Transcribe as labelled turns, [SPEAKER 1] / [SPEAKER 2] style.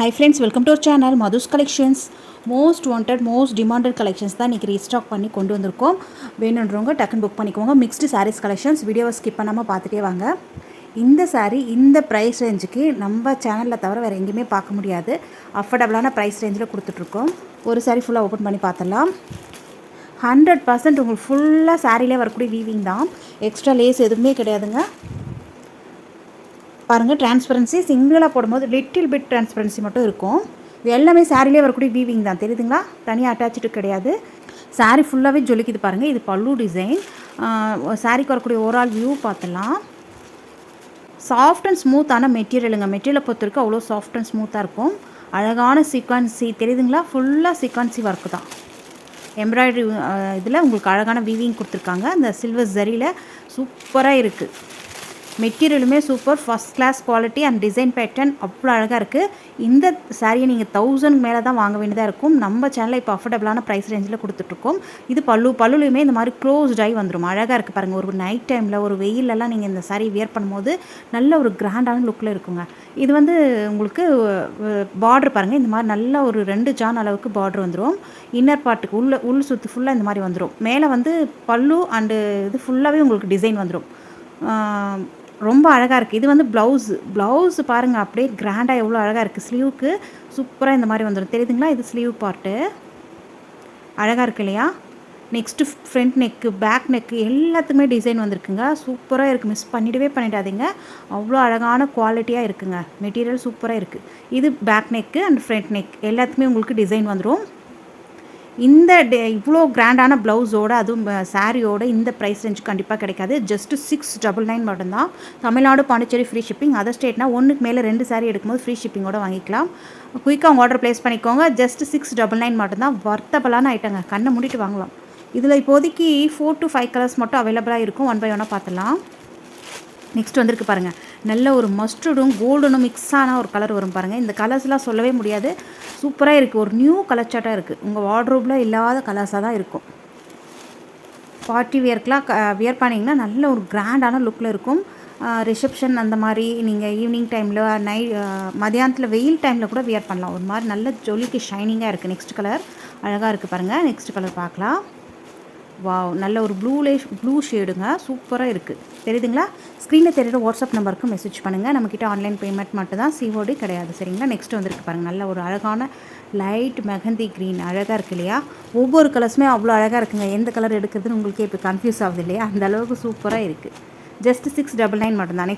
[SPEAKER 1] Hi friends, welcome to our channel Madhu's Collections. Most wanted, most demanded collections தான் இன்றைக்கி restock பண்ணி கொண்டு வந்திருக்கோம். வேணுன்றவங்க டக்குன்னு புக் பண்ணிக்கோங்க. மிக்ஸ்டு சாரீஸ் கலெக்ஷன்ஸ் வீடியோவை ஸ்கிப் பண்ணாமல் பார்த்துட்டே வாங்க. இந்த சாரீ இந்த ப்ரைஸ் ரேஞ்சுக்கு நம்ம சேனலில் தவிர வேறு எங்கேயுமே பார்க்க முடியாது. அஃபோர்டபுளான ப்ரைஸ் ரேஞ்சில் கொடுத்துட்ருக்கோம். ஒரு சாரீ ஃபுல்லாக ஓப்பன் பண்ணி பார்த்தலாம். 100% உங்களுக்கு ஃபுல்லாக சாரிலே வரக்கூடிய வீவிங் தான். எக்ஸ்ட்ரா லேஸ் எதுவுமே கிடையாதுங்க. பாருங்கள், டிரான்ஸ்பரன்சி சிங்கிளாக போடும்போது லிட்டில் பிட் டிரான்ஸ்பரன்சி மட்டும் இருக்கும். இது எல்லாமே சாரிலே வரக்கூடிய வீவிங் தான், தெரியுதுங்களா? தனியாக அட்டாச்சு கிடையாது. சாரீ ஃபுல்லாகவே ஜொலிக்குது பாருங்கள். இது பல்லு டிசைன். சாரீக்கு வரக்கூடிய ஓவரால் வியூ பார்த்துலாம். சாஃப்ட் அண்ட் ஸ்மூத்தான மெட்டீரியலுங்க. மெட்டீரியலை பொறுத்த வரைக்கும் அவ்வளோ சாஃப்ட் அண்ட் ஸ்மூத்தாக இருக்கும். அழகான சீக்வன்சி தெரியுதுங்களா? ஃபுல்லாக சீக்வன்சி ஒர்க்கு தான். எம்ப்ராய்டரி இதில் உங்களுக்கு அழகான வீவிங் கொடுத்துருக்காங்க. அந்த சில்வர் ஜரியில் சூப்பராக இருக்குது. மெட்டீரியலுமே super, first class quality and design pattern அவ்வளோ அழகாக இருக்குது. இந்த சாரியை நீங்கள் 1000 மேலே தான் வாங்க வேண்டியதாக இருக்கும். நம்ம சேனலில் இப்போ அஃபோர்டபுளான ப்ரைஸ் ரேஞ்சில் கொடுத்துட்ருக்கோம். இது பல்லுலையுமே இந்த மாதிரி க்ளோஸ்ட் ஆகி வந்துடும். அழகாக இருக்குது பாருங்கள். ஒரு நைட் டைமில் ஒரு வெயிலெல்லாம் நீங்கள் இந்த சாரீ வியர் பண்ணும்போது நல்ல ஒரு கிராண்டான லுக்கில் இருக்குங்க. இது உங்களுக்கு பார்டர் பாருங்கள். இந்த மாதிரி நல்ல ஒரு 2 ஜான் அளவுக்கு பார்டர் வந்துடும். இன்னர் பார்ட்டுக்கு உள் சுற்றி ஃபுல்லாக இந்த மாதிரி வந்துடும். மேலே பல்லு அண்டு இது ஃபுல்லாகவே உங்களுக்கு டிசைன் வந்துடும். ரொம்ப அழகாக இருக்குது. இது ப்ளவுஸு பாருங்கள், அப்படியே கிராண்டாக எவ்வளோ அழகாக இருக்குது. ஸ்லீவுக்கு சூப்பராக இந்த மாதிரி வந்துடும், தெரியுதுங்களா? இது ஸ்லீவ் பார்ட்டு அழகாக இருக்குது இல்லையா? Next front neck, back neck எல்லாத்துக்குமே டிசைன் வந்திருக்குங்க. சூப்பராக இருக்குது. மிஸ் பண்ணிடாதீங்க. அவ்வளோ அழகான குவாலிட்டியாக இருக்குங்க. மெட்டீரியல் சூப்பராக இருக்குது. இது back neck and front neck எல்லாத்துக்குமே உங்களுக்கு டிசைன் வந்துடும். இந்த இவ்வளோ கிராண்டான ப்ளவுஸோடு, அதுவும் சாரியோட இந்த ப்ரைஸ் ரேஞ்ச் கண்டிப்பாக கிடைக்காது. ஜஸ்ட்டு 699 மட்டும்தான். Tamil Nadu, Pondicherry free shipping. Other ஸ்டேட்னா ஒன்றுக்கு மேலே 2 சாரீ எடுக்கும்போது ஃப்ரீ ஷிப்பிங்கோடு வாங்கிக்கலாம். குயிக்காக உங்கள் ஆர்டர் ப்ளேஸ் பண்ணிக்கோங்க. ஜஸ்ட்டு 699 மட்டும்தான். வர்த்தபலான ஐட்டங்க. கண்ணை மூடிட்டு வாங்கலாம். இதில் இப்போதைக்கு 4 to 5 கலர்ஸ் மட்டும் அவைலபிளாக இருக்கும். 1 by 1 பார்த்துலாம். நெக்ஸ்ட் வந்திருக்கு பாருங்கள். நல்ல ஒரு மஸ்டர்டும் கோல்டனும் மிக்ஸான ஒரு கலர் வரும் பாருங்கள். இந்த கலர்ஸ்லாம் சொல்லவே முடியாது. சூப்பராக இருக்குது. ஒரு நியூ கலர் சாட்டாக இருக்குது. உங்கள் வார்ட்ரோப்பில் இல்லாத கலர்ஸாக தான் இருக்கும். பார்ட்டி வியர்க்கெலாம் வியர் பண்ணிங்கன்னா நல்ல ஒரு கிராண்டான லுக்கில் இருக்கும். ரிசப்ஷன் அந்த மாதிரி நீங்கள் ஈவினிங் டைமில் மதியானத்தில் வெயில் டைமில் கூட வியர் பண்ணலாம். ஒரு மாதிரி நல்ல ஜொலிக்கு ஷைனிங்காக இருக்குது. நெக்ஸ்ட் கலர் அழகாக இருக்குது பாருங்கள். நெக்ஸ்ட் கலர் பார்க்கலாம். வாவ், நல்ல ஒரு ப்ளூ ஷேடுங்க. சூப்பராக இருக்குது, தெரியுதுங்களா? ஸ்க்ரீனில் தெரியுற வாட்ஸ்அப் நம்பருக்கு மெசேஜ் பண்ணுங்கள். நம்மக்கிட்ட ஆன்லைன் பேமெண்ட் மட்டும் தான், சிஓடி கிடையாது, சரிங்களா? நெக்ஸ்ட் வந்திருக்கு பாருங்கள். நல்ல ஒரு அழகான லைட் மெஹந்தி க்ரீன் அழகாக இருக்குது இல்லையா? ஒவ்வொரு கலர்ஸுமே அவ்வளோ அழகாக இருக்குங்க. எந்த கலர் எடுக்கிறதுன்னு உங்களுக்கே இப்போ கன்ஃபியூஸ் ஆகுது இல்லையா? அந்த அளவுக்கு சூப்பராக இருக்குது. ஜஸ்ட் 699 மட்டும்தானே.